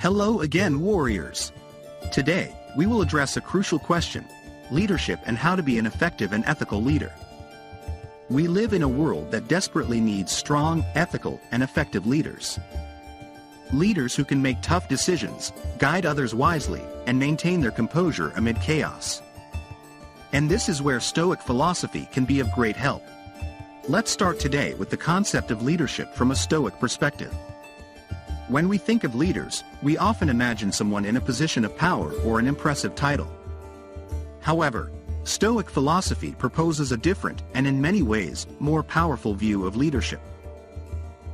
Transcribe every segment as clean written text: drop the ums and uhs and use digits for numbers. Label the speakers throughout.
Speaker 1: Hello again, warriors. Today, we will address a crucial question: leadership and how to be an effective and ethical leader. We live in a world that desperately needs strong, ethical, and effective leaders. Leaders who can make tough decisions, guide others wisely, and maintain their composure amid chaos. And this is where Stoic philosophy can be of great help. Let's start today with the concept of leadership from a Stoic perspective. When we think of leaders, we often imagine someone in a position of power or an impressive title. However, Stoic philosophy proposes a different, and in many ways, more powerful view of leadership.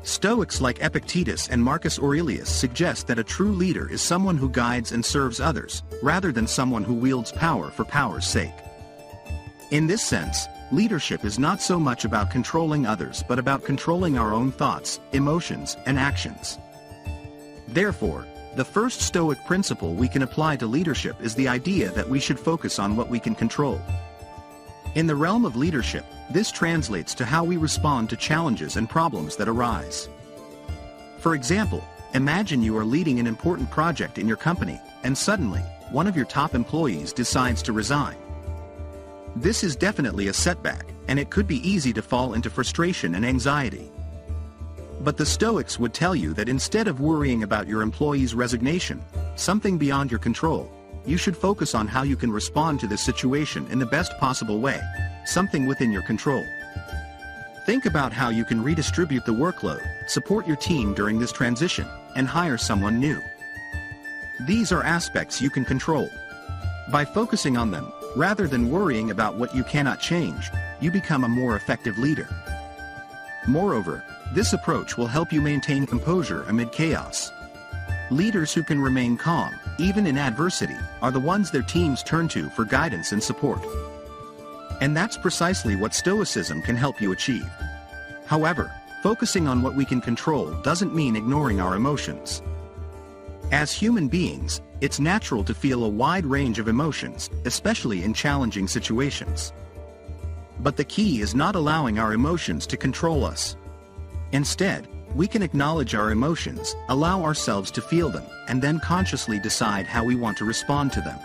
Speaker 1: Stoics like Epictetus and Marcus Aurelius suggest that a true leader is someone who guides and serves others, rather than someone who wields power for power's sake. In this sense, leadership is not so much about controlling others but about controlling our own thoughts, emotions, and actions. Therefore, the first Stoic principle we can apply to leadership is the idea that we should focus on what we can control. In the realm of leadership, this translates to how we respond to challenges and problems that arise. For example, imagine you are leading an important project in your company, and suddenly, one of your top employees decides to resign. This is definitely a setback, and it could be easy to fall into frustration and anxiety. But the Stoics would tell you that instead of worrying about your employee's resignation, something beyond your control, you should focus on how you can respond to this situation in the best possible way, something within your control. Think about how you can redistribute the workload, support your team during this transition, and hire someone new. These are aspects you can control. By focusing on them, rather than worrying about what you cannot change, you become a more effective leader. Moreover, this approach will help you maintain composure amid chaos. Leaders who can remain calm, even in adversity, are the ones their teams turn to for guidance and support. And that's precisely what Stoicism can help you achieve. However, focusing on what we can control doesn't mean ignoring our emotions. As human beings, it's natural to feel a wide range of emotions, especially in challenging situations. But the key is not allowing our emotions to control us. Instead, we can acknowledge our emotions, allow ourselves to feel them, and then consciously decide how we want to respond to them.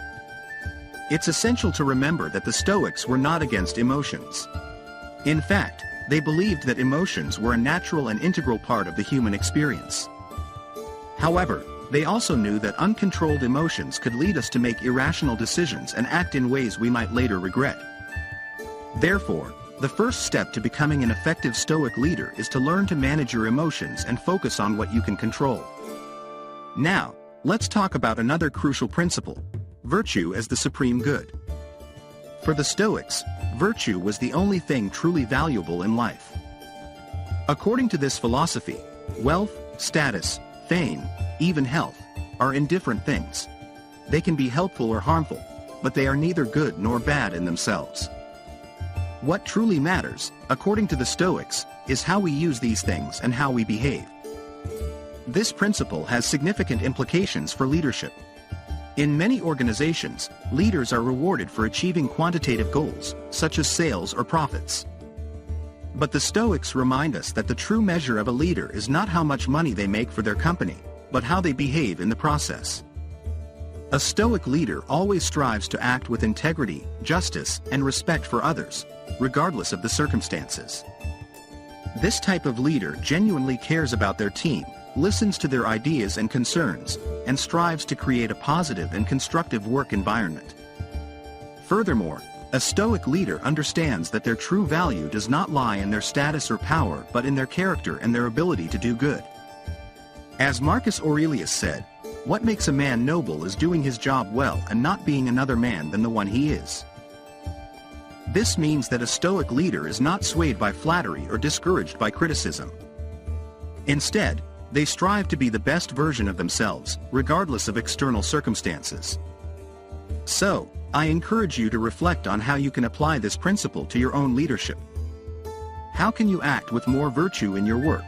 Speaker 1: It's essential to remember that the Stoics were not against emotions. In fact, they believed that emotions were a natural and integral part of the human experience. However, they also knew that uncontrolled emotions could lead us to make irrational decisions and act in ways we might later regret. Therefore, the first step to becoming an effective Stoic leader is to learn to manage your emotions and focus on what you can control. Now, let's talk about another crucial principle: virtue as the supreme good. For the Stoics, virtue was the only thing truly valuable in life. According to this philosophy, wealth, status, fame, even health, are indifferent things. They can be helpful or harmful, but they are neither good nor bad in themselves. What truly matters, according to the Stoics, is how we use these things and how we behave. This principle has significant implications for leadership. In many organizations, leaders are rewarded for achieving quantitative goals, such as sales or profits. But the Stoics remind us that the true measure of a leader is not how much money they make for their company, but how they behave in the process. A Stoic leader always strives to act with integrity, justice, and respect for others, regardless of the circumstances. This type of leader genuinely cares about their team, listens to their ideas and concerns, and strives to create a positive and constructive work environment. Furthermore, a Stoic leader understands that their true value does not lie in their status or power but in their character and their ability to do good. As Marcus Aurelius said, "What makes a man noble is doing his job well and not being another man than the one he is." This means that a Stoic leader is not swayed by flattery or discouraged by criticism. Instead, they strive to be the best version of themselves, regardless of external circumstances. So, I encourage you to reflect on how you can apply this principle to your own leadership. How can you act with more virtue in your work?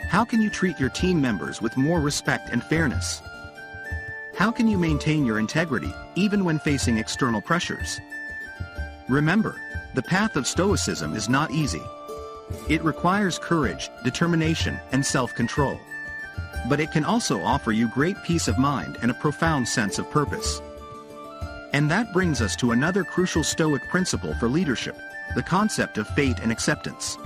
Speaker 1: How can you treat your team members with more respect and fairness? How can you maintain your integrity, even when facing external pressures? Remember, the path of Stoicism is not easy. It requires courage, determination, and self-control. But it can also offer you great peace of mind and a profound sense of purpose. And that brings us to another crucial Stoic principle for leadership, the concept of fate and acceptance.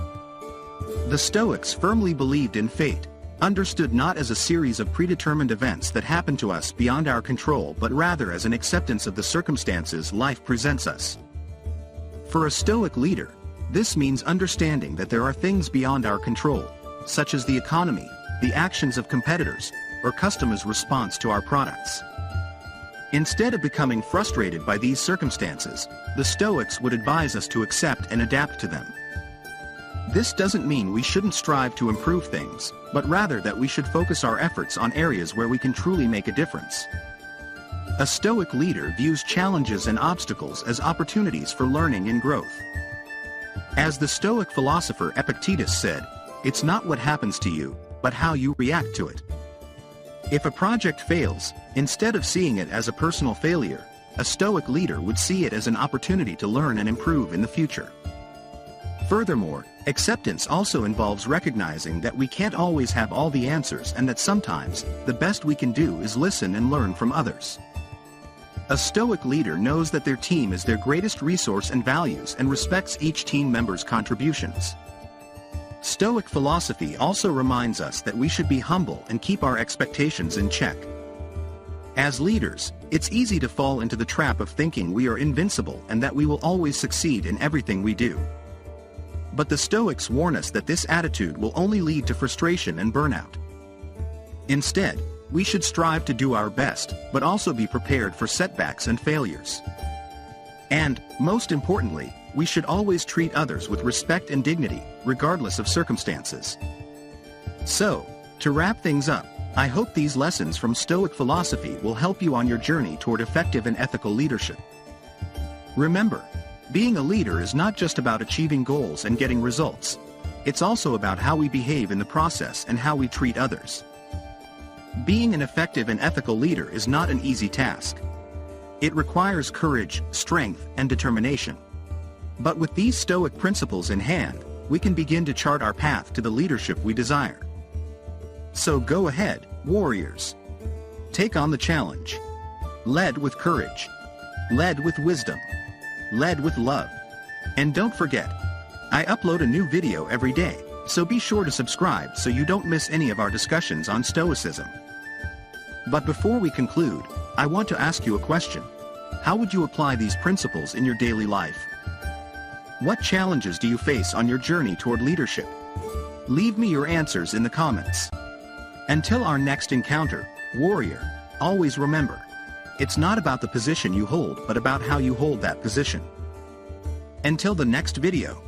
Speaker 1: The Stoics firmly believed in fate, understood not as a series of predetermined events that happen to us beyond our control but rather as an acceptance of the circumstances life presents us. For a Stoic leader, this means understanding that there are things beyond our control, such as the economy, the actions of competitors, or customers' response to our products. Instead of becoming frustrated by these circumstances, the Stoics would advise us to accept and adapt to them. This doesn't mean we shouldn't strive to improve things, but rather that we should focus our efforts on areas where we can truly make a difference. A Stoic leader views challenges and obstacles as opportunities for learning and growth. As the Stoic philosopher Epictetus said, "It's not what happens to you, but how you react to it." If a project fails, instead of seeing it as a personal failure, a Stoic leader would see it as an opportunity to learn and improve in the future. Furthermore, acceptance also involves recognizing that we can't always have all the answers and that sometimes, the best we can do is listen and learn from others. A Stoic leader knows that their team is their greatest resource and values and respects each team member's contributions. Stoic philosophy also reminds us that we should be humble and keep our expectations in check. As leaders, it's easy to fall into the trap of thinking we are invincible and that we will always succeed in everything we do. But the Stoics warn us that this attitude will only lead to frustration and burnout. Instead, we should strive to do our best, but also be prepared for setbacks and failures. And, most importantly, we should always treat others with respect and dignity, regardless of circumstances. So, to wrap things up, I hope these lessons from Stoic philosophy will help you on your journey toward effective and ethical leadership. Remember, being a leader is not just about achieving goals and getting results. It's also about how we behave in the process and how we treat others. Being an effective and ethical leader is not an easy task. It requires courage, strength, and determination. But with these Stoic principles in hand, we can begin to chart our path to the leadership we desire. So go ahead, warriors. Take on the challenge. Lead with courage. Lead with wisdom. Lead with love. And don't forget, I upload a new video every day, so be sure to subscribe so you don't miss any of our discussions on Stoicism. But before we conclude, I want to ask you a question. How would you apply these principles in your daily life? What challenges do you face on your journey toward leadership? Leave me your answers in the comments. Until our next encounter, warrior, always remember, it's not about the position you hold but about how you hold that position. Until the next video.